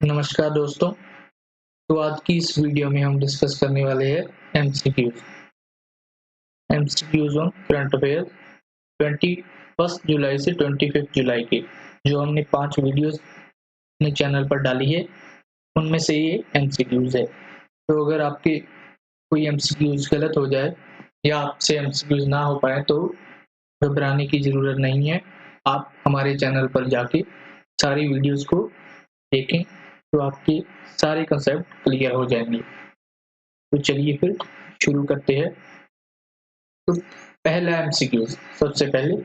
नमस्कार दोस्तों। तो आज की इस वीडियो में हम डिस्कस करने वाले हैं एमसीक्यूज ऑन करंट अफेयर 21 जुलाई से 25 जुलाई के जो हमने 5 वीडियोस अपने चैनल पर डाली है उनमें से ये एमसीक्यूज है। तो अगर आपके कोई एमसीक्यूज गलत हो जाए या आपसे एमसीक्यूज ना हो पाए तो घबराने की ज़रूरत नहीं है। आप हमारे चैनल पर जाके सारी वीडियोस को देखें तो आपके सारे कंसेप्ट क्लियर हो जाएंगे। तो चलिए फिर शुरू करते हैं। तो पहला एमसीक्यू सबसे पहले,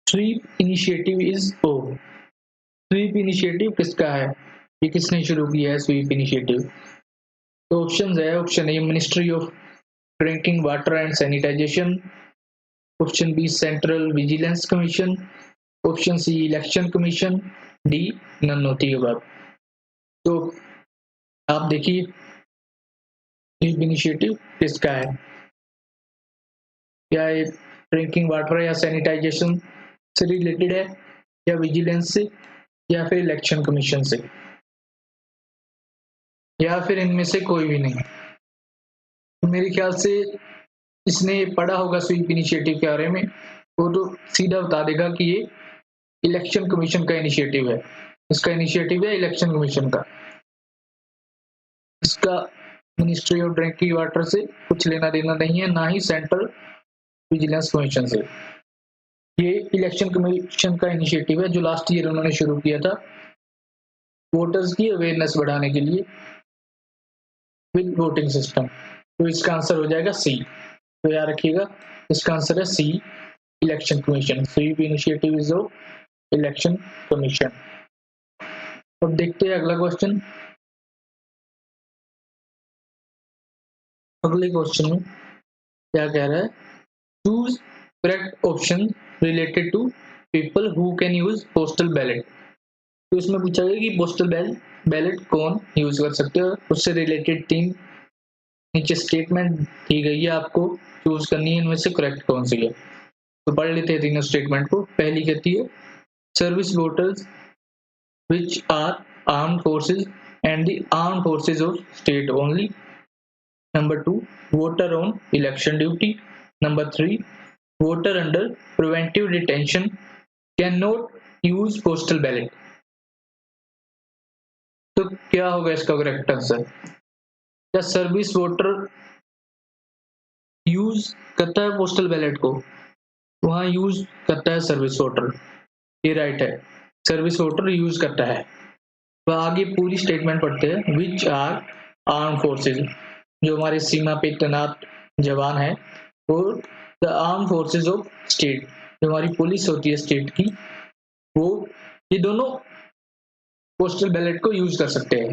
SVEEP initiative is over. SVEEP initiative किसका है? ये किसने शुरू किया है स्वीप इनिशिएटिव? तो ऑप्शन है, option A ministry of drinking water and sanitation, option B central vigilance commission, option C election commission, D none of the above. तो आप देखिए स्वीप इनिशिएटिव किसका है? क्या ये ड्रिंकिंग वाटर या सैनिटाइजेशन से रिलेटेड है, या विजिलेंस से, या फिर इलेक्शन कमीशन से, या फिर इनमें से कोई भी नहीं? तो मेरे ख्याल से इसने पढ़ा होगा स्वीप इनिशिएटिव के बारे में, वो तो सीधा बता देगा कि ये इलेक्शन कमीशन का इनिशिएटिव है। इसका इनिशिएटिव है इलेक्शन कमीशन का। इसका मिनिस्ट्री ऑफ ड्रिंकिंग वाटर से कुछ लेना देना नहीं है, ना ही सेंट्रल विजिलेंस कमीशन से। ये इलेक्शन कमीशन का इनिशिएटिव है जो लास्ट ईयर उन्होंने शुरू किया था वोटर्स की अवेयरनेस बढ़ाने के लिए विद वोटिंग सिस्टम। तो इसका आंसर हो जाएगा सी। तो याद रखिएगा इसका आंसर है C, election commission. SVEEP initiative is of election commission. अब देखते हैं अगला क्वेश्चन। अगले क्वेश्चन में क्या कह रहा है? Choose correct option related to people who can use postal ballot. तो इसमें पूछा गया कि पोस्टल बैलेट कौन यूज कर सकते हैं, उससे रिलेटेड 3 नीचे स्टेटमेंट दी गई है, आपको चूज करनी है इनमें से करेक्ट कौन सी है। तो पढ़ लेते हैं तीनों स्टेटमेंट को। पहली कहती है service voters which are armed forces and the armed forces of state only. Number 2, voter on election duty. Number 3, voter under preventive detention can not use postal ballot. तो क्या होगा इसका करेक्ट आंसर? क्या service voter use करता है postal ballot को? वहां use करता है सर्विस वोटर, ये राइट है, सर्विस वोटर यूज करता है। तो आगे पूरी स्टेटमेंट पढ़ते हैं। विच आर आर्म फोर्सेज, जो हमारे सीमा पे तैनात जवान है, और the arm forces of state, जो हमारी पुलिस होती है स्टेट की, वो ये दोनों पोस्टल बैलेट को यूज कर सकते हैं।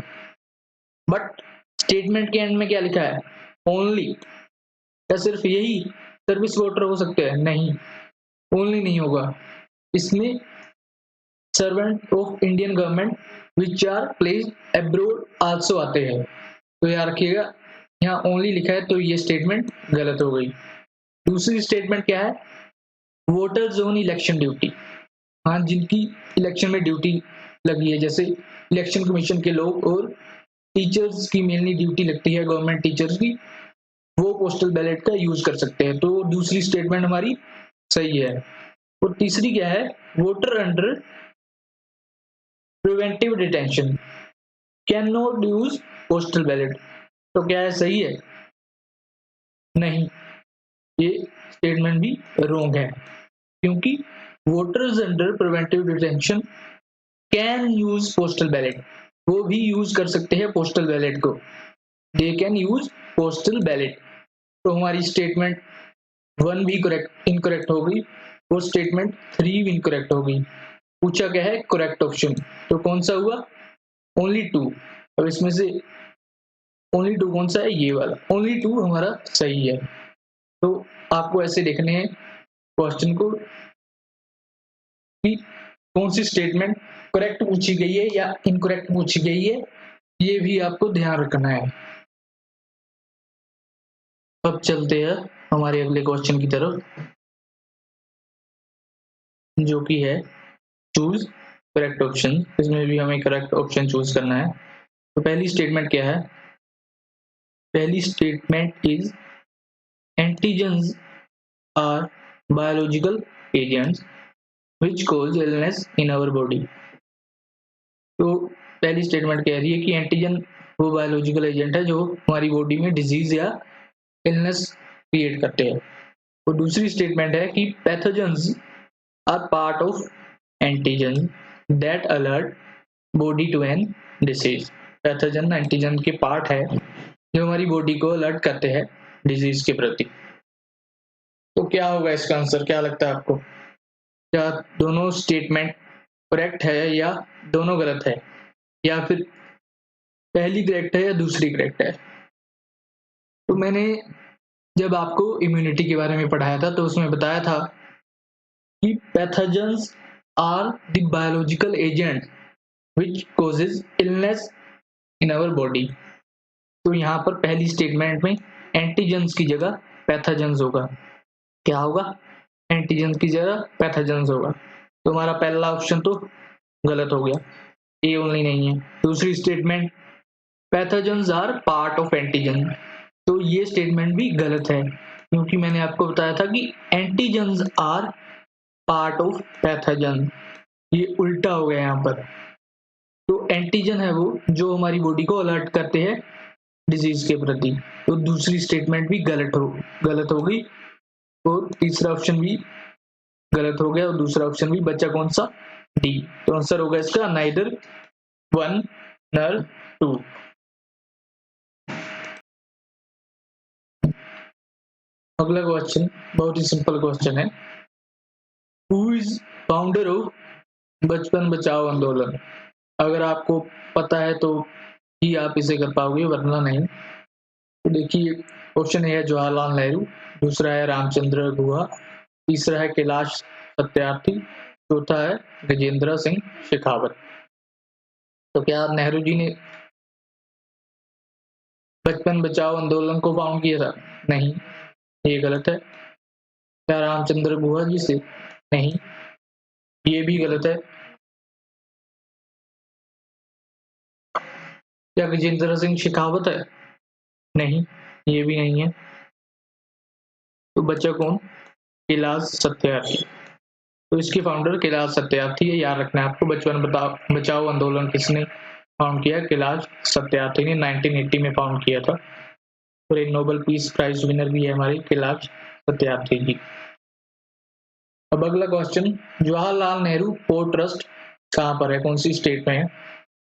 बट स्टेटमेंट के एंड में क्या लिखा है? ओनली। क्या सिर्फ यही सर्विस वोटर हो सकते हैं? नहीं, ओनली नहीं होगा। इसमें servant of Indian government which are placed abroad also आते हैं। तो याद रखिएगा यहाँ ओनली लिखा है तो ये स्टेटमेंट गलत हो गई। दूसरी स्टेटमेंट क्या है? Voters on election duty. हाँ, जिनकी इलेक्शन में ड्यूटी लगी है, जैसे इलेक्शन कमीशन के लोग और टीचर्स की मेनली ड्यूटी लगती है, गवर्नमेंट टीचर्स की, वो पोस्टल बैलेट का यूज कर सकते हैं। तो दूसरी स्टेटमेंट हमारी सही है। और तीसरी क्या है? Voter under preventive detention can not use postal ballot. तो क्या है, सही है? नहीं, ये स्टेटमेंट भी रॉन्ग है, क्योंकि voters under preventive detention can use postal ballot, वो भी यूज कर सकते हैं पोस्टल बैलेट को। They can use postal ballot. तो हमारी स्टेटमेंट 1 भी करेक्ट इनकरेक्ट हो गई और स्टेटमेंट 3 भी इनकरेक्ट हो गई। पूछा क्या है? Correct option. तो कौन सा हुआ? ओनली 2। अब इसमें से ओनली 2 कौन सा है? ये वाला ओनली 2 हमारा सही है। तो आपको ऐसे देखने हैं क्वेश्चन को कि कौन सी स्टेटमेंट करेक्ट पूछी गई है या इनकरेक्ट पूछी गई है, ये भी आपको ध्यान रखना है। अब चलते हैं हमारे अगले क्वेश्चन की तरफ, जो कि है चूज करेक्ट ऑप्शन, इसमें भी हमें करेक्ट ऑप्शन चूज करना है। तो पहली स्टेटमेंट क्या है? पहली statement is antigens are biological agents which cause illness in our body. तो पहली स्टेटमेंट कह रही है कि एंटीजन वो बायोलॉजिकल एजेंट है जो हमारी बॉडी में डिजीज या इलनेस क्रिएट करते हैं। और दूसरी स्टेटमेंट है कि pathogens are part of antigen that alert body to an disease. Pathogen antigen के पार्ट है जो हमारी बॉडी को अलर्ट करते हैं डिजीज के प्रति। तो क्या होगा इसका आंसर, क्या लगता है आपको? क्या दोनों स्टेटमेंट करेक्ट है या दोनों गलत है, या फिर पहली करेक्ट है या दूसरी करेक्ट है? तो मैंने जब आपको इम्यूनिटी के बारे में पढ़ाया था तो उसमें बताया था कि pathogens are the biological agent which causes illness in our body. तो यहाँ पर पहली स्टेटमेंट में एंटीजेंस की जगह पैथोजेंस होगा। क्या होगा? एंटीजेंस की जगह पैथोजेंस होगा। तो हमारा पहला ऑप्शन तो गलत हो गया, ए ओनली नहीं है। दूसरी statement pathogens are part of antigen, तो ये स्टेटमेंट भी गलत है क्योंकि मैंने आपको बताया था कि antigens are part of pathogen, ये उल्टा हो गया यहाँ पर। तो एंटीजन है वो जो हमारी बॉडी को अलर्ट करते हैं डिजीज के प्रति। तो दूसरी स्टेटमेंट भी गलत हो गई और तीसरा ऑप्शन भी गलत हो गया और दूसरा ऑप्शन भी। बचा कौन सा? डी। तो आंसर होगा इसका नाइदर 1 नर 2। अगला क्वेश्चन बहुत ही सिंपल क्वेश्चन है। हु इज फाउंडर ऑफ बचपन बचाओ आंदोलन? अगर आपको पता है तो ही आप इसे कर पाओगे, वरना नहीं। तो देखिए, ऑप्शन ए है जवाहरलाल नेहरू, दूसरा है रामचंद्र गुहा, तीसरा है कैलाश सत्यार्थी, चौथा है गजेंद्र सिंह शेखावत। तो क्या नेहरू जी ने बचपन बचाओ आंदोलन को फाउंड किया था? नहीं, ये गलत है। क्या रामचंद्र गुहा जी से? नहीं, ये भी गलत है। क्या गजेंद्र सिंह शेखावत है? नहीं, ये भी नहीं है। तो बचा कौन? कैलाश सत्यार्थी। तो इसके फाउंडर कैलाश सत्यार्थी है, याद रखना है आपको। बचपन बचाओ आंदोलन किसने फाउंड किया? कैलाश सत्यार्थी ने 1980 में फाउंड किया था। और एक नोबेल पीस प्राइज विनर भी है हमारे कैलाश सत्यार्थी जी। अब अगला question, Jawaharlal Nehru port trust कहाँ पर है, कौन सी स्टेट में है?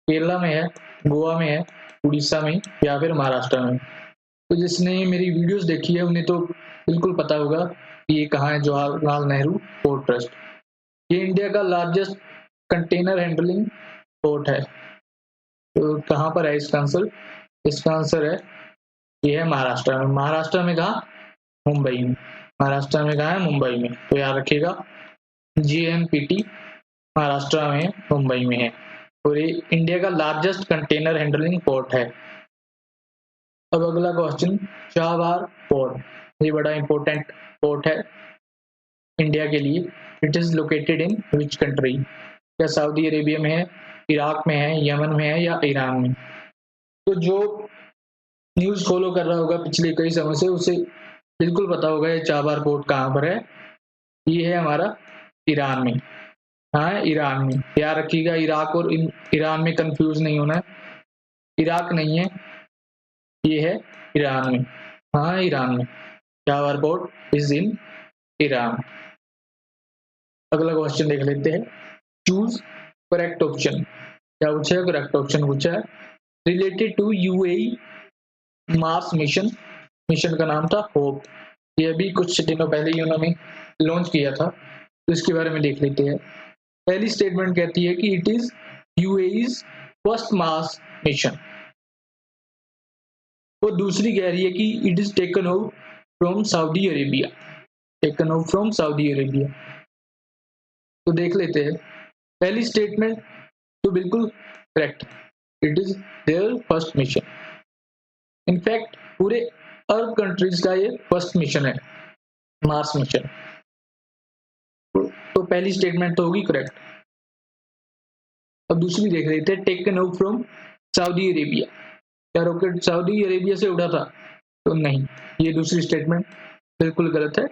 केरला में है, गोवा में है, उड़ीसा में या फिर महाराष्ट्र में? तो जिसने मेरी वीडियोस देखी है उन्हें तो बिल्कुल पता होगा कि ये कहाँ है जवाहरलाल नेहरू पोर्ट ट्रस्ट। ये इंडिया का लार्जेस्ट कंटेनर हैंडलिंग पोर्ट है। तो कहाँ पर है इसका आंसर? इसका आंसर है, ये है महाराष्ट्र में। महाराष्ट्र में कहाँ? मुंबई में। महाराष्ट्र में कहाँ है? मुंबई में। तो याद रखिएगा, JNPT महाराष्ट्र में मुंबई में है और ये इंडिया का लार्जेस्ट कंटेनर हैंडलिंग पोर्ट है। अब अगला क्वेश्चन, चाबार पोर्ट, ये बड़ा इंपॉर्टेंट पोर्ट है इंडिया के लिए। It is located in which country? क्या सऊदी अरेबिया में है, इराक में है, यमन में है या ईरान में? तो जो न्यूज फॉलो कर रहा होगा पिछले कई समय से उसे बिल्कुल पता होगा ये चाबार पोर्ट कहाँ पर है। ये है हमारा ईरान में। हाँ, ईरान में। याद रखिएगा, इराक और ईरान में कंफ्यूज नहीं होना है। इराक नहीं है, ये है ईरान में। हाँ, ईरान में। Chabahar port is in Iran. अगला क्वेश्चन देख लेते हैं। Choose correct option. क्या पूछा है? करेक्ट ऑप्शन पूछा है। Related to UAE Mars mission, mission का नाम था होप। ये अभी कुछ दिनों पहले ही उन्होंने लॉन्च किया था, तो इसके बारे में देख लेते हैं। पहली स्टेटमेंट कहती है कि it is UAE's first Mars mission, और दूसरी कह रही है कि it is taken over from Saudi Arabia, taken over from Saudi Arabia. तो देख लेते हैं। पहली स्टेटमेंट तो बिल्कुल correct, it is there first mission. In fact पूरे अर्ब कंट्रीज का ये फर्स्ट मिशन है, मार्स मिशन। तो पहली स्टेटमेंट तो होगी करेक्ट। अब दूसरी देख रहे थे, taken out from Saudi Arabia, क्या रॉकेट सऊदी अरेबिया से उड़ा था? तो नहीं, ये दूसरी स्टेटमेंट बिल्कुल गलत है।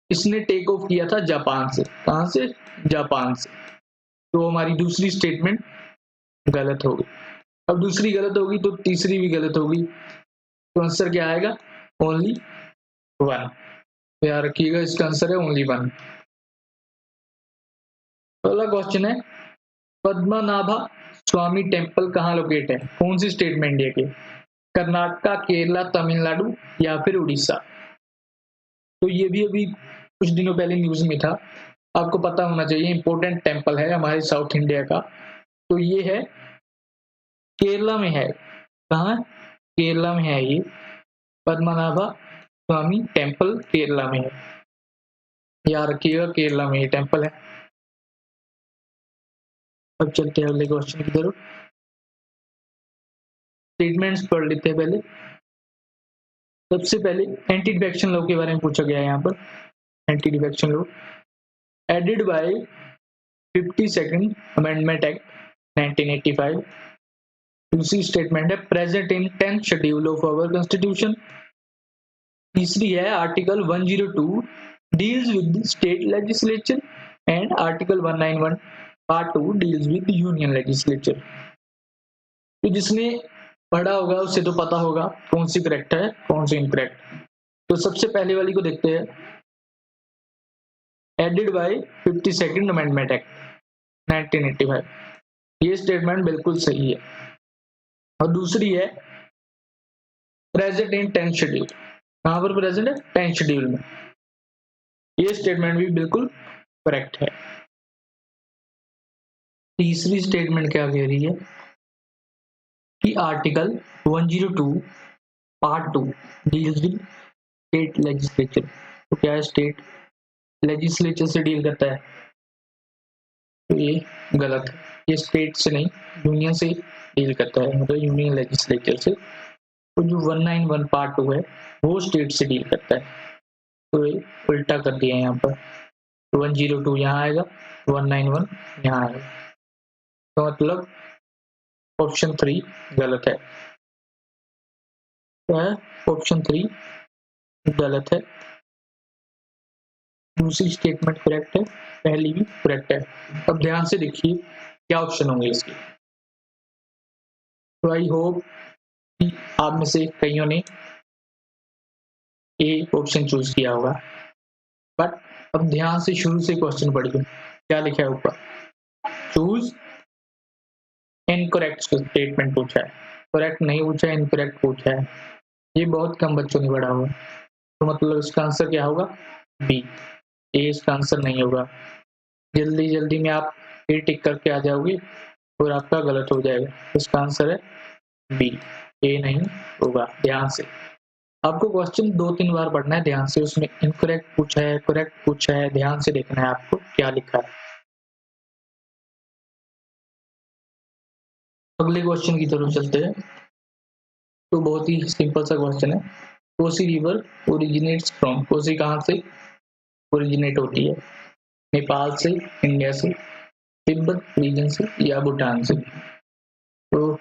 इसने टेक ऑफ किया था जापान से। कहां से? जापान से। तो हमारी दूसरी स्टेटमेंट गलत होगी। अब दूसरी गलत होगी तो तीसरी भी गलत होगी, तो आंसर क्या आएगा? Only one. याद रखिएगा, इसका आंसर है ओनली वन। अगला क्वेश्चन है, पद्मनाभा स्वामी टेम्पल कहाँ लोकेट है? कौन सी स्टेट में इंडिया के? कर्नाटका, केरला, तमिलनाडु या फिर उड़ीसा? तो ये भी अभी कुछ दिनों पहले न्यूज में था, आपको पता होना चाहिए, इंपॉर्टेंट टेम्पल है हमारे साउथ इंडिया का। तो ये है केरला में है। कहाँ? केरला में है ये, पद्मनाभा स्वामी टेम्पल केरला में है। याद रखिएगा, केरला में ये टेम्पल है। अब चलते हैं अगले क्वेश्चन की तरफ। स्टेटमेंट्स पढ़ लेते हैं पहले। सबसे पहले एंटी डिफेक्शन लॉ के बारे में पूछा गया है यहाँ पर। Anti defection law added by 52nd amendment act 1985। दूसरी स्टेटमेंट है present in 10th schedule of our constitution. तीसरी है article 102 deals with state legislature and article 191 part 2 deals with union legislature. तो जिसने पढ़ा होगा उसे तो पता होगा कौन सी करेक्ट है कौन सी इनकरेक्ट। तो सबसे पहले वाली को देखते हैं, added by 52nd amendment act 1985। ये स्टेटमेंट बिल्कुल सही है। और दूसरी है प्रेजेंट इन 10th शेड्यूल। कहां पर प्रेजेंट है? 10th शेड्यूल में। ये स्टेटमेंट भी बिल्कुल करेक्ट है। तीसरी स्टेटमेंट क्या कह रही है कि article 102 part 2 deals with state legislature. तो क्या है? स्टेट लेजिस्लेचर से डील करता है। तो ये गलत है, ये स्टेट से नहीं यूनियन से डील करता है, मतलब यूनियन लेजिस्लेचर से। तो जो 191 पार्ट 2 है वो स्टेट से डील करता है। तो ये उल्टा कर दिया है यहाँ पर। 102 यहाँ आएगा, 191 यहाँ आएगा। तो मतलब ऑप्शन 3 गलत है। क्या है? ऑप्शन 3 गलत है। दूसरी स्टेटमेंट करेक्ट है, पहली भी करेक्ट है। अब ध्यान से देखिए क्या ऑप्शन होंगे इसके। तो आई होप आप में से कईयों ने ए ऑप्शन चूज किया होगा, बट अब ध्यान से शुरू से क्वेश्चन पढ़िए क्या लिखा है ऊपर। चूज इनकरेक्ट स्टेटमेंट पूछा है, करेक्ट नहीं पूछा है, इनकरेक्ट पूछा है। ये बहुत कम बच्चों ने पढ़ा हुआ। तो मतलब इसका आंसर क्या होगा? बी। ए इसका आंसर नहीं होगा। जल्दी जल्दी में आप ए टिक करके आ जाओगे और आपका गलत हो जाएगा। इसका आंसर है बी, ए नहीं होगा। ध्यान से आपको क्वेश्चन 2-3 बार पढ़ना है ध्यान से, उसमें इनकरेक्ट पूछा है करेक्ट पूछा है, ध्यान से देखना है आपको क्या लिखा है। अगले क्वेश्चन की तरफ चलते हैं। तो बहुत ही सिंपल सा क्वेश्चन है, Kosi river originates from. Kosi कहाँ से ओरिजिनेट होती है? नेपाल से, इंडिया से, तिब्बत रीजन से या भूटान से? तो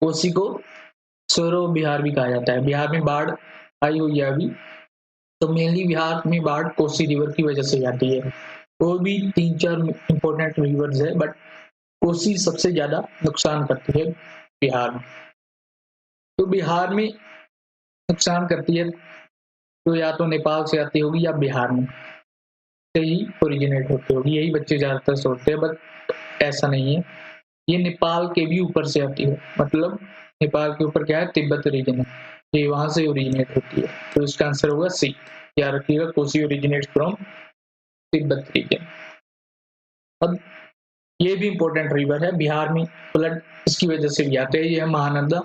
कोसी को सौरव बिहार भी कहा जाता है। बिहार में बाढ़ आई हुई है अभी, तो मेनली बिहार में बाढ़ कोसी रिवर की वजह से आती है। और भी 3-4 इंपॉर्टेंट रिवर्स है, बट कोसी सबसे ज्यादा नुकसान करती है बिहार में। तो बिहार में नुकसान करती है, तो या तो नेपाल से आती होगी या बिहार में से ही ओरिजिनेट होती होगी, यही बच्चे ज्यादातर सोचते हैं, बट ऐसा नहीं है। ये नेपाल के भी ऊपर से आती है, मतलब नेपाल के ऊपर क्या है? तिब्बत रीजन है, ये वहां से ओरिजिनेट होती है। तो इसका आंसर होगा सी। याद रखिएगा, Kosi originate from Tibet region. अब ये भी इंपॉर्टेंट रिवर है बिहार में, फ्लड इसकी वजह से भी आते हैं। ये है महानंदा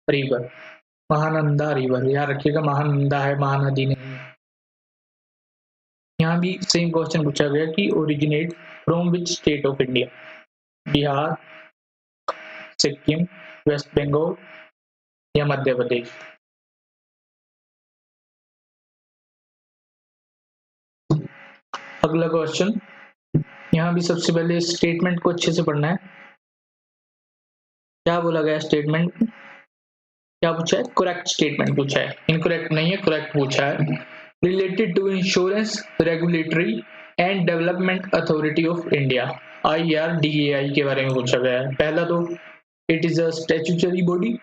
रिवर। महानंदा रिवर याद रखिएगा, महानंदा है, महानदी नहीं है। यहाँ भी सेम क्वेश्चन पूछा गया कि originate from which state of India? Bihar, Sikkim, West Bengal या मध्य प्रदेश? अगला क्वेश्चन, यहाँ भी सबसे पहले स्टेटमेंट को अच्छे से पढ़ना है। क्या बोला गया स्टेटमेंट, क्या पूछा है, करेक्ट स्टेटमेंट पूछा है, इनकरेक्ट नहीं है, करेक्ट पूछा है। Related to insurance regulatory and development authority of India, IRDAI के बारे में पूछा गया है। पहला तो it is a statutory body,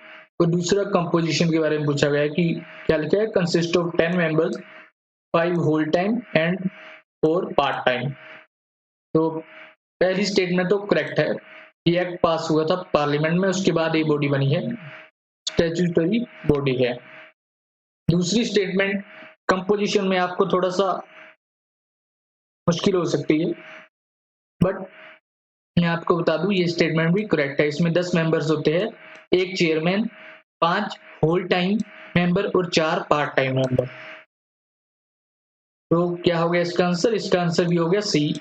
और दूसरा कंपोजिशन के बारे में पूछा गया है कि क्या लिखा है, consist of 10 members, 5 whole time and 4 part time. तो पहली स्टेटमेंट तो करेक्ट है, ये एक्ट पास हुआ था पार्लियामेंट में, उसके बाद ये बॉडी बनी है, स्टैट्यूटरी बॉडी है। दूसरी स्टेटमेंट कंपोजिशन में आपको थोड़ा सा मुश्किल हो सकती है, बट मैं आपको बता दूं ये स्टेटमेंट भी करेक्ट है। इसमें 10 मेंबर्स होते हैं, एक चेयरमैन, 5 होल टाइम मेंबर और 4 पार्ट टाइम मेंबर। तो क्या हो गया इसका आंसर, इसका आंसर भी हो गया सी।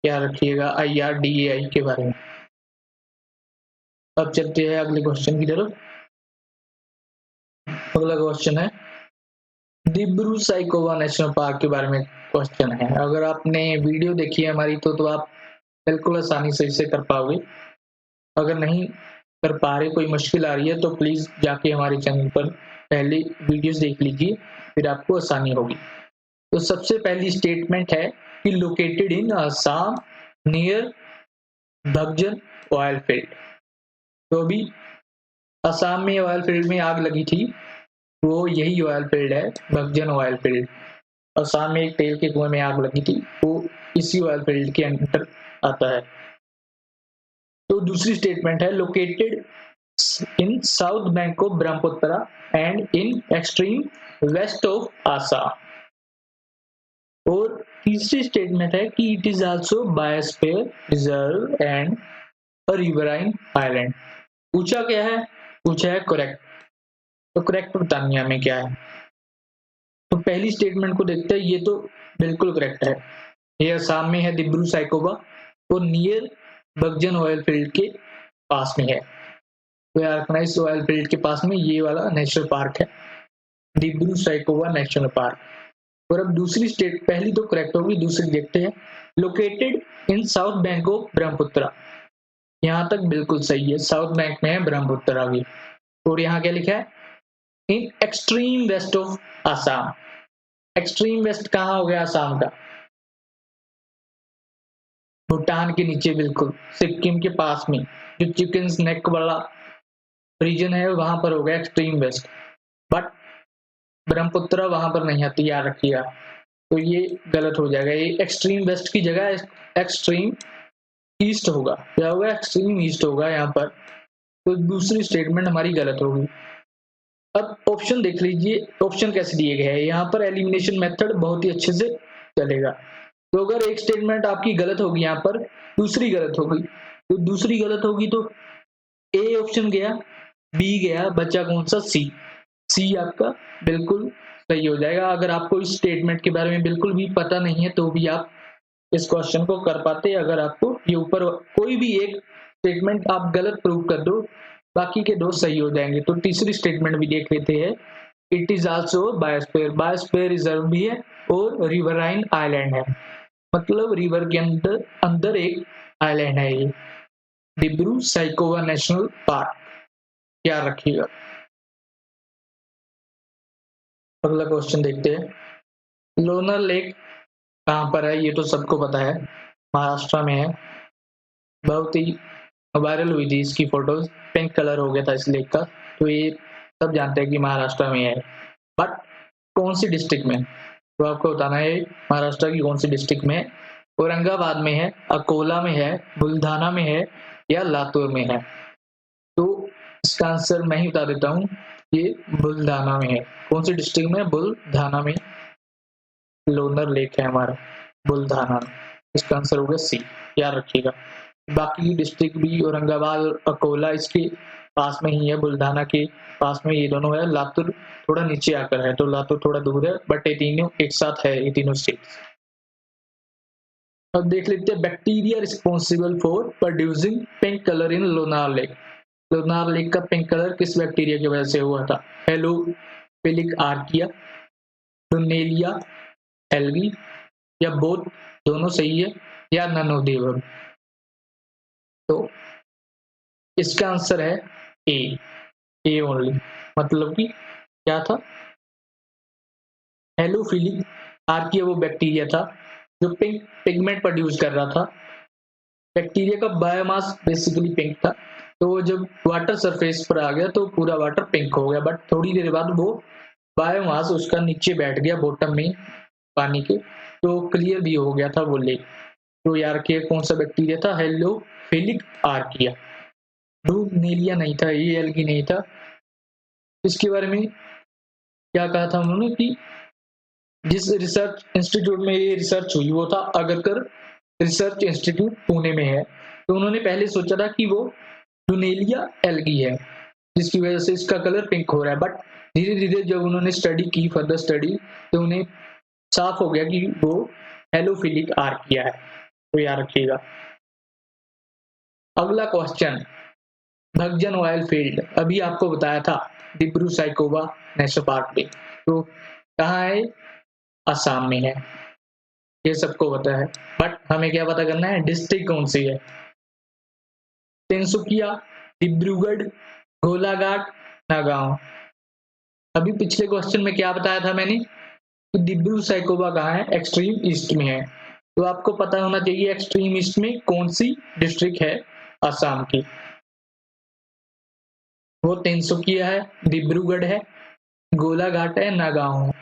क्या रखिएगा IRDAI के बारे में। अब चलते हैं अगले क्वेश्चन की तरफ। अगला क्वेश्चन है दिब्रू साइकोवा नेशनल पार्क के बारे में क्वेश्चन है। अगर आपने वीडियो देखी है हमारी तो आप बिल्कुल आसानी से इसे कर पाओगे। अगर नहीं कर पा रहे, कोई मुश्किल आ रही है, तो प्लीज जाके हमारे चैनल पर पहले वीडियोस देख लीजिए, फिर आपको आसानी होगी। तो सबसे पहली स्टेटमेंट है कि located in Assam near Baghjan oil field. तो अभी असम में ऑयल फील्ड में आग लगी थी, वो यही ऑयल फील्ड है, भगजन ऑयल फील्ड। असम में एक तेल के कुएं में आग लगी थी, वो इसी ऑयल फील्ड के अंदर आता है। तो दूसरी स्टेटमेंट है located in south bank of Brahmaputra and in extreme west of Assam. और तीसरी स्टेटमेंट है कि it is also biosphere reserve and a riverine island. पूछा क्या है, पूछा है करेक्ट। तो करेक्ट बतानी है हमें क्या है। तो पहली स्टेटमेंट को देखते हैं, ये तो बिल्कुल करेक्ट है, ये असम में है दिब्रू साइकोवा और नियर बगजन ऑयल फील्ड के पास में है। तो यार रखना इस ऑयल फील्ड के पास में ये वाला नेशनल पार्क है, दिब्रू साइकोवा नेशनल पार्क। और अब दूसरी स्टेट, पहली तो करेक्ट होगी, दूसरी देखते हैं। Located in south bank of Brahmaputra, यहाँ तक बिल्कुल सही है, साउथ बैंक में है ब्रह्मपुत्र भी। और यहाँ क्या लिखा है, in extreme west of Assam. Extreme west कहाँ हो गया आसाम का, भूटान के नीचे बिल्कुल, सिक्किम के पास में, जो चिकन नेक वाला रीजन है वहां पर हो गया एक्सट्रीम वेस्ट। बट ब्रह्मपुत्र वहां पर नहीं आती, याद रखिएगा। तो ये गलत हो जाएगा, ये एक्सट्रीम वेस्ट की जगह एक्सट्रीम ईस्ट होगा। क्या होगा, एक्सट्रीम ईस्ट होगा यहाँ पर। तो दूसरी स्टेटमेंट हमारी गलत होगी। अब ऑप्शन देख लीजिए, ऑप्शन कैसे दिए गए हैं। यहाँ पर एलिमिनेशन मेथड बहुत ही अच्छे से चलेगा। तो अगर एक स्टेटमेंट आपकी गलत होगी, यहाँ पर दूसरी गलत होगी, तो दूसरी गलत होगी तो ए ऑप्शन गया, बी गया, बचा कौन सा, सी। सी आपका बिल्कुल सही हो जाएगा। अगर आपको इस स्टेटमेंट के बारे में बिल्कुल भी पता नहीं है तो भी आप इस क्वेश्चन को कर पाते। अगर आपको ये ऊपर कोई भी एक स्टेटमेंट आप गलत प्रूव कर दो, बाकी के दो सही हो जाएंगे। तो तीसरी स्टेटमेंट भी देख लेते हैं। It is also biosphere, biosphere reserve भी है और रिवराइन आइलैंड है, मतलब रिवर के अंदर अंदर एक आइलैंड है ये, दिब्रू साइकोवा नेशनल पार्क। याद रखिएगा। अगला क्वेश्चन देखते हैं। लोनार लेक कहाँ पर है, ये तो सबको पता है, महाराष्ट्र में है। बहुत ही वायरल हुई थी इसकी फोटोज, पिंक कलर हो गया था इस लेक का। तो ये सब जानते हैं कि महाराष्ट्र में है, बट कौन सी डिस्ट्रिक्ट में, तो आपको बताना है महाराष्ट्र की कौन सी डिस्ट्रिक्ट में है। औरंगाबाद में है, अकोला में है, बुल्धाना में है या लातूर में है। तो इसका आंसर मैं ही बता देता हूँ, ये बुल्धाना में है। कौन सी डिस्ट्रिक्ट में, बुल्धाना में लोनर लेक है हमारा, बुल्धाना। इसका आंसर होगा सी, याद रखिएगा। बाकी की डिस्ट्रिक्ट भी औरंगाबाद, अकोला इसके पास में ही है, बुल्धाना के पास में ये दोनों है। लातूर थोड़ा नीचे आकर है, तो लातूर थोड़ा दूर है, बट ये तीनों एक साथ है, ये तीनों स्टेट्स। अब देख लेते हैं bacteria responsible for producing pink colour in Lonar lake. Lonar lake का पिंक कलर किस बैक्टीरिया की वजह से हुआ था। हेलोफिलिक आर्किया, डोनेलिया एल्गी या बोथ, दोनों सही है। या नन ऑफ द अबव। तो इसका आंसर है ए ओनली। मतलब कि क्या था, हेलोफिलिक आर्किया वो बैक्टीरिया था जो पिंक पिगमेंट प्रोड्यूस कर रहा था। बैक्टीरिया का बायोमास बेसिकली पिंक था, तो वो जब वाटर सरफेस पर आ गया तो पूरा वाटर पिंक हो गया, बट थोड़ी देर बाद वो बायोमास उसका नीचे बैठ गया बॉटम में पानी के, तो क्लियर भी हो गया था वो लेक। तो यार के कौन सा बैक्टीरिया था, हेलोफिलिक आर्किया। ड्रूनेलिया नहीं था, ये एल्गी नहीं था। इसके बारे में क्या कहा था उन्होंने कि जिस रिसर्च इंस्टीट्यूट में ये रिसर्च हुई वो था अगरकर रिसर्च इंस्टीट्यूट पुणे में है। तो उन्होंने पहले सोचा था कि वो ड्रूनेलिया एल्गी है जिसकी वजह से इसका कलर पिंक हो रहा है, बट धीरे धीरे जब उन्होंने स्टडी की, फर्दर स्टडी, तो उन्हें साफ हो गया कि वो हेलोफिलिक आर्किया है। तो याद रखिएगा। अगला क्वेश्चन, भगजन ऑयल फील्ड अभी आपको बताया था डिब्रू साइकोवा नेशनल पार्क में, तो कहाँ है, असम में है, ये सबको पता है। बट हमें क्या पता करना है, डिस्ट्रिक्ट कौन सी है। तिनसुकिया, डिब्रूगढ़, गोलाघाट, नागांव। अभी पिछले क्वेश्चन में क्या बताया था मैंने कि डिब्रू साइकोवा कहाँ है, एक्सट्रीम ईस्ट में है। तो आपको पता होना चाहिए एक्सट्रीम ईस्ट में कौन सी डिस्ट्रिक्ट है असम की। वो तिनसुकिया है, डिब्रूगढ़ है, गोलाघाट है, नागांव है।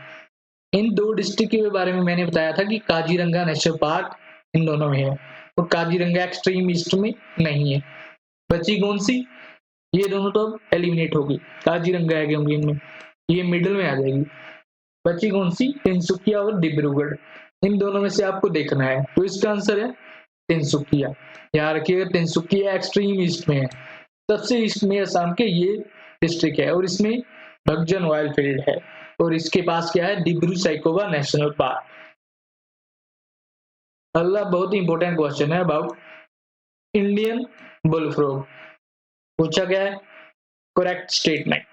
इन दो डिस्ट्रिक्ट के बारे में मैंने बताया था कि काजीरंगा नेशनल पार्क इन दोनों में है, और काजीरंगा एक्सट्रीम ईस्ट में नहीं है। बची कौन सी, ये दोनों तो अब एलिमिनेट होगी, काजीरंगा है क्योंकि इनमें, ये मिडिल में आ जाएगी। बची कौन सी, तिनसुकिया और डिब्रूगढ़। इन दोनों में से आपको देखना है, तो इसका आंसर है तिनसुकिया। याद रखिएगा तिनसुकिया एक्सट्रीम ईस्ट में है, सबसे ईस्ट में असम के ये डिस्ट्रिक्ट है, और इसमें भगजन ऑयल फील्ड है, और इसके पास क्या है, डिब्रू साइकोवा नेशनल पार्क। अगला बहुत ही इंपॉर्टेंट क्वेश्चन है अबाउट इंडियन बुलफ्रॉग। पूछा गया है, करेक्ट स्टेटमेंट।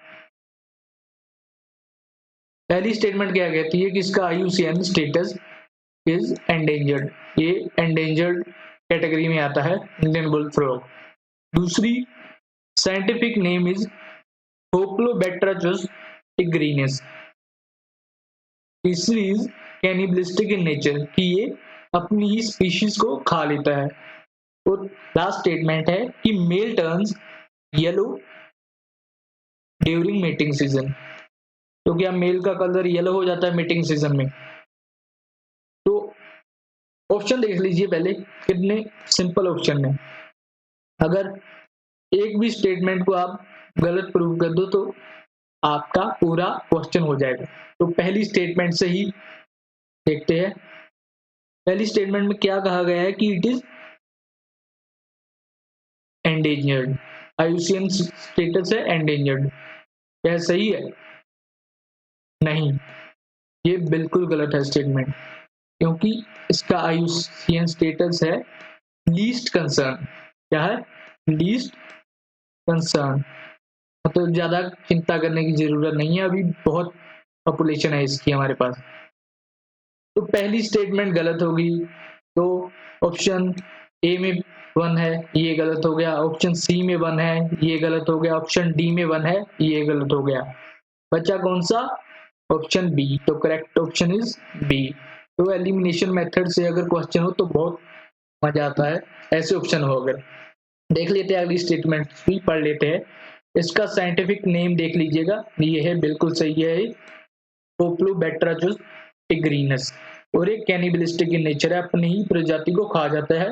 पहली स्टेटमेंट क्या कहती है कि इसका IUCN स्टेटस इज एंडेंजर्ड, ये एंडेंजर्ड कैटेगरी में आता है इंडियन बुलफ्रॉग। दूसरी, साइंटिफिक नेम इज होप्लोबैक्टराचस टिग्रिनस। तीसरी, कैनिबलिस्टिक इन नेचर, कि ये अपनी ही स्पीशीज को खा लेता है। और लास्ट स्टेटमेंट है कि male turns yellow during mating season, तो क्या मेल का कलर येलो हो जाता है मीटिंग सीजन में। तो ऑप्शन देख लीजिए पहले, कितने सिंपल ऑप्शन है। अगर एक भी स्टेटमेंट को आप गलत प्रूव कर दो तो आपका पूरा क्वेश्चन हो जाएगा। तो पहली स्टेटमेंट से ही देखते हैं। पहली स्टेटमेंट में क्या कहा गया है कि it is endangered, IUCN status है एंडेंजर्ड। क्या सही है, नहीं, ये बिल्कुल गलत है स्टेटमेंट, क्योंकि इसका IUCN स्टेटस है लीस्ट कंसर्न। क्या है, लीस्ट कंसर्न, मतलब ज्यादा चिंता करने की जरूरत नहीं है, अभी बहुत पॉपुलेशन है इसकी हमारे पास। तो पहली स्टेटमेंट गलत होगी, तो ऑप्शन ए में 1 है, ये गलत हो गया। ऑप्शन सी में 1 है, ये गलत हो गया। ऑप्शन डी में 1 है, ये गलत हो गया। बचा कौन सा, ऑप्शन बी। तो करेक्ट ऑप्शन इज बी। तो एलिमिनेशन मेथड से अगर क्वेश्चन हो तो बहुत मजा आता है, ऐसे ऑप्शन हो अगर। देख लेते हैं अगली स्टेटमेंट भी पढ़ लेते हैं। इसका साइंटिफिक नेम देख लीजिएगा, ये है, बिल्कुल सही है, पोप्लोबैक्टराचस टिग्रिनस, और एक कैनिबलिस्टिक इन नेचर है, अपनी ही प्रजाति को खा जाता है,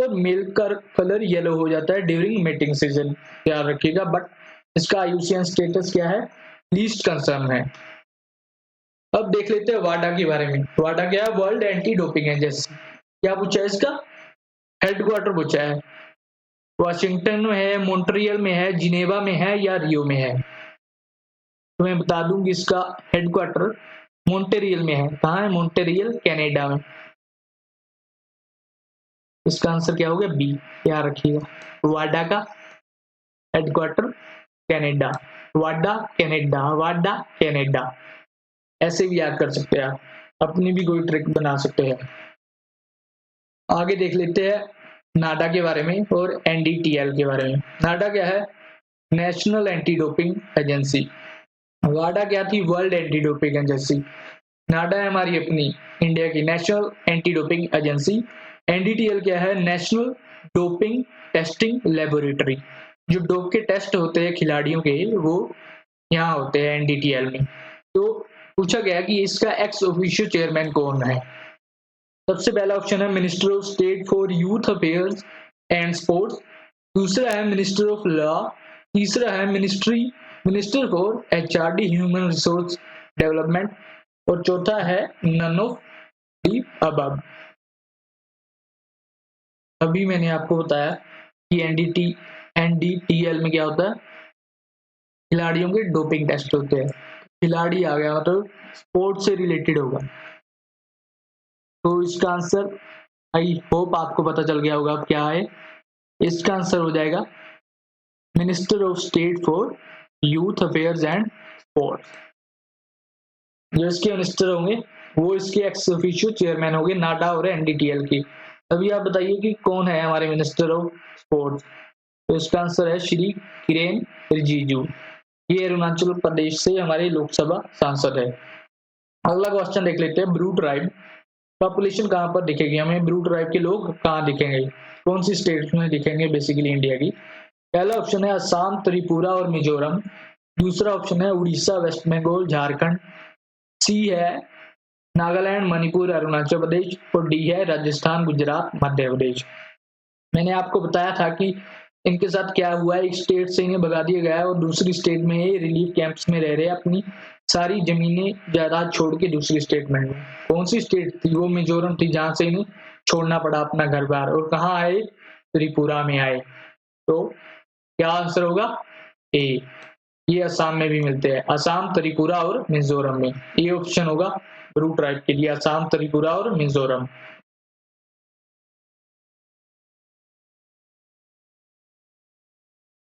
और मेल का कलर येलो हो जाता है ड्यूरिंग मेटिंग सीजन, याद रखिएगा। बट इसका IUCN स्टेटस क्या है, लीस्ट कंसर्न है। अब देख लेते हैं वाडा के बारे में। वाडा क्या है, वर्ल्ड एंटी डोपिंग एजेंसी। क्या पूछा है, इसका हेडक्वार्टर पूछा है, वाशिंगटन में है, मॉन्ट्रियल में है, जिनेवा में है, या रियो में है। तो मैं बता दूं कि इसका हेडक्वार्टर मॉन्ट्रियल में है। कहाँ है, मॉन्ट्रियल कनाडा में। इसका आंसर क्या हो गया, बी, याद रखिएगा। वाडा का हेडक्वार्टर कनाडा, वाडा कनाडा, वाडा कनाडा, ऐसे भी याद कर सकते हैं आप, अपनी भी कोई ट्रिक बना सकते हैं। आगे देख लेते हैं नाडा के बारे में और एनडीटीएल के बारे में। नाडा क्या है? National anti doping agency. वाडा क्या थी? World anti doping agency. NADA है हमारी अपनी इंडिया की national anti doping agency. NDTL क्या है? National doping testing laboratory. जो डोप के टेस्ट होते हैं खिलाड़ियों के, वो यहाँ होते हैं एनडीटीएल में। तो पूछा गया कि इसका एक्स ऑफिशियो चेयरमैन कौन है। सबसे पहला ऑप्शन है minister of state for youth affairs and sports. दूसरा है मिनिस्टर ऑफ लॉ। तीसरा है minister for HRD human resource development. और चौथा है नन ऑफ दी अबव। अभी मैंने आपको बताया कि एनडीटीएल में क्या होता है? खिलाड़ियों के डोपिंग टेस्ट होते हैं। खिलाड़ी आ गया मतलब स्पोर्ट्स से रिलेटेड होगा। तो इसका आंसर आई होप आपको पता चल गया होगा अब क्या है। इसका आंसर हो जाएगा minister of state for youth affairs and sports. जो इसके मिनिस्टर होंगे वो इसके एक्स ऑफिशियो चेयरमैन होंगे नाडा और एनडीटीएल की। अभी आप बताइए कि कौन है हमारे मिनिस्टर ऑफ स्पोर्ट्स। तो इसका आंसर है श्री किरेन रिजिजू। ये अरुणाचल प्रदेश से हमारे लोकसभा सांसद है। अगला क्वेश्चन देख लेते हैं। ब्रू ट्राइब पॉपुलेशन कहाँ पर दिखेगी हमें? ब्रू ट्राइब के लोग कहाँ दिखेंगे? कौन सी स्टेट में दिखेंगे बेसिकली इंडिया की? पहला ऑप्शन है असम, त्रिपुरा और मिजोरम। दूसरा ऑप्शन है उड़ीसा, वेस्ट बंगाल, झारखंड। सी है नागालैंड, मणिपुर, अरुणाचल प्रदेश। और डी है राजस्थान, गुजरात, मध्य प्रदेश। मैंने आपको बताया था कि इनके साथ क्या हुआ है, एक स्टेट से इन्हें भगा दिया गया है और दूसरी स्टेट में ये रिलीफ कैंप्स में रह रहे हैं, अपनी सारी जमीनें जायदाद छोड़ के दूसरी स्टेट में। कौन सी स्टेट थी? वो मिजोरम थी, जहां से इन्हें छोड़ना पड़ा अपना घर बार। और कहाँ आए? त्रिपुरा में आए। तो क्या आंसर होगा? ए। ये असम में भी मिलते हैं, असम, त्रिपुरा और मिजोरम में। ये ऑप्शन होगा ब्रू ट्राइब के लिए, असम, त्रिपुरा और मिजोरम।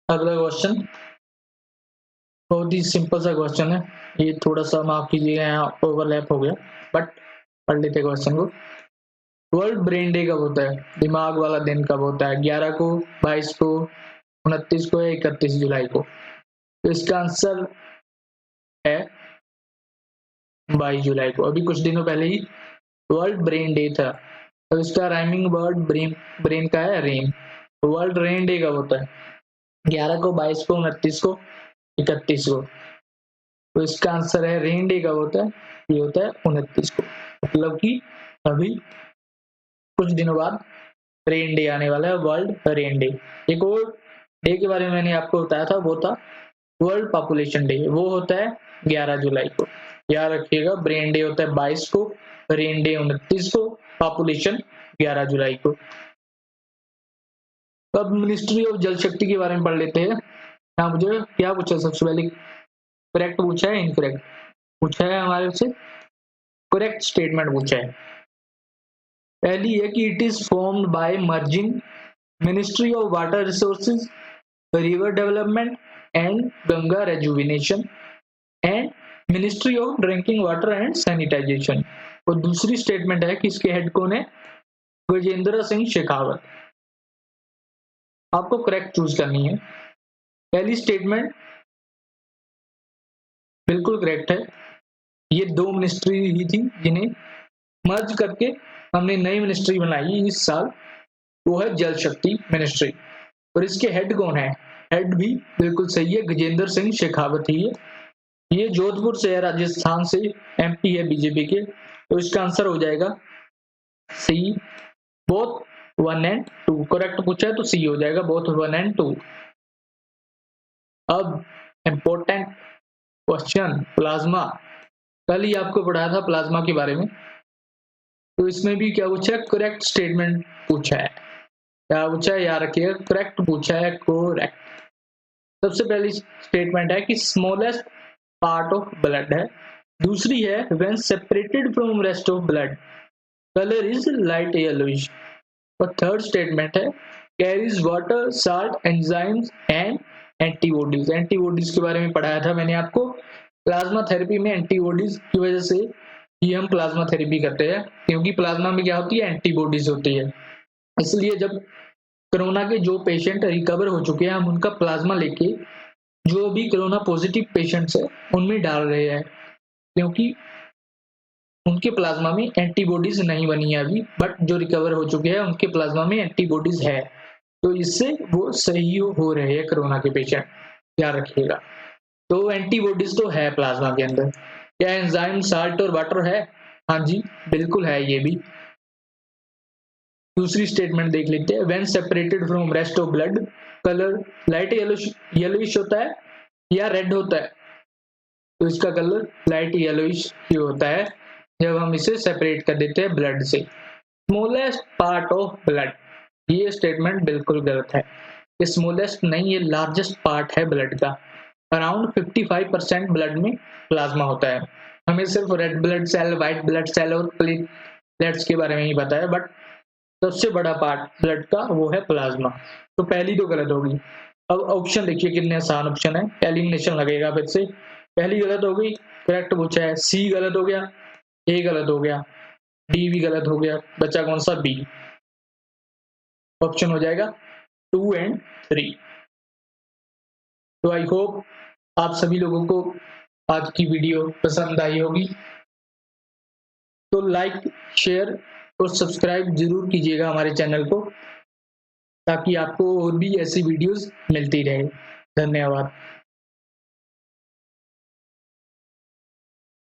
अगला क्वेश्चन बहुत ही सिंपल सा क्वेश्चन है। ये थोड़ा सा माफ कीजिएगा, यहाँ ओवरलैप हो गया, बट पढ़ लेते क्वेश्चन को। वर्ल्ड ब्रेन डे कब होता है? दिमाग वाला दिन कब होता है? 11 को, 22 को, 29 को या 31 जुलाई को? तो इसका आंसर है 22 जुलाई को। अभी कुछ दिनों पहले ही वर्ल्ड ब्रेन डे था। तो इसका राइमिंग वर्ड ब्रेन का है रेन। वर्ल्ड रेन डे कब होता है? 11 को, 22 को, 29 को, 31 को? तो इसका आंसर है रेन डे कब होता है? ये होता है 29 को। मतलब कि अभी कुछ दिनों बाद रेन डे आने वाला है, वर्ल्ड रेन डे। एक और डे के बारे में मैंने आपको बताया था, वो था वर्ल्ड पॉपुलेशन डे। वो होता है 11 जुलाई को। याद रखिएगा, ब्रेन डे होता है 22 को, रेन डे 29 को, पॉपुलेशन 11 जुलाई को। अब मिनिस्ट्री ऑफ जल शक्ति के बारे में पढ़ लेते हैं। यहाँ मुझे क्या पूछा? सबसे पहले करेक्ट पूछा है, इनकरेक्ट पूछा है हमारे से? करेक्ट स्टेटमेंट पूछा है। पहली है कि it is formed by merging ministry of water resources, river development and Ganga rejuvenation and ministry of drinking water and sanitation. और दूसरी स्टेटमेंट है कि इसके हेड कौन है? गजेंद्र सिंह शेखावत। आपको करेक्ट चूज करनी है। पहली स्टेटमेंट बिल्कुल करेक्ट है। ये दो मिनिस्ट्री ही थी जिन्हें मर्ज करके हमने नई मिनिस्ट्री बनाई इस साल, वो है जल शक्ति मिनिस्ट्री। और इसके हेड कौन है? हेड भी बिल्कुल सही है, गजेंद्र सिंह शेखावत ही है। ये जोधपुर से है, राजस्थान से, एमपी है बीजेपी के। तो इसका आंसर हो जाएगा सी, बोथ 1 and 2। करेक्ट पूछा है तो सी हो जाएगा, बोथ 1 and 2। अब इंपॉर्टेंट क्वेश्चन प्लाज्मा। कल ही आपको पढ़ाया था प्लाज्मा के बारे में। तो इसमें भी क्या पूछा है? करेक्ट स्टेटमेंट पूछा है। क्या पूछा है? याद रखिएगा, करेक्ट पूछा है, करेक्ट। सबसे पहली स्टेटमेंट है कि स्मॉलेस्ट पार्ट ऑफ ब्लड है। दूसरी है when separated from rest of blood colour is light yellowish. और थर्ड स्टेटमेंट है carries water, salt, enzymes and antibodies. Antibodies के बारे में पढ़ाया था मैंने आपको। प्लाज्मा थेरेपी में एंटीबॉडीज की वजह से ये हम प्लाज्मा थेरेपी करते हैं, क्योंकि प्लाज्मा में क्या होती है, एंटीबॉडीज होती है। इसलिए जब कोरोना के जो पेशेंट रिकवर हो चुके हैं, हम उनका प्लाज्मा लेके जो भी कोरोना पॉजिटिव पेशेंट्स है उनमें डाल रहे हैं, क्योंकि उनके प्लाज्मा में एंटीबॉडीज नहीं बनी है अभी, बट जो रिकवर हो चुके हैं उनके प्लाज्मा में एंटीबॉडीज है, तो इससे वो सही हो रहे हैं कोरोना के पेशेंट, ध्यान रखिएगा। तो एंटीबॉडीज तो है प्लाज्मा के अंदर। क्या एंजाइम, साल्ट और वाटर है? हाँ जी, बिल्कुल है ये भी। दूसरी स्टेटमेंट देख लेते हैं। When separated from rest of blood, colour light yellowish होता है या रेड होता है? तो इसका कलर लाइट येलोइश ही होता है जब हम इसे सेपरेट कर देते हैं ब्लड से। स्मॉलेस्ट पार्ट ऑफ ब्लड, ये स्टेटमेंट बिल्कुल गलत है। स्मॉलेस्ट नहीं, ये लार्जेस्ट पार्ट है ब्लड का। अराउंड 55% ब्लड में प्लाज्मा होता है। हमें सिर्फ red blood cell, white blood cell और प्लेटलेट्स के बारे में ही पता है, बट सबसे बड़ा पार्ट ब्लड का वो है प्लाज्मा। तो पहली तो गलत होगी। अब ऑप्शन देखिए कितने आसान ऑप्शन है, एलिमिनेशन लगेगा फिर से। पहली गलत हो गई, करेक्ट पूछा है। सी गलत हो गया, ए गलत हो गया, डी भी गलत हो गया, बचा कौन सा? बी। ऑप्शन हो जाएगा 2 एंड 3। तो आई होप आप सभी लोगों को आज की वीडियो पसंद आई होगी। तो लाइक, शेयर और सब्सक्राइब जरूर कीजिएगा हमारे चैनल को, ताकि आपको और भी ऐसी वीडियोस मिलती रहे। धन्यवाद।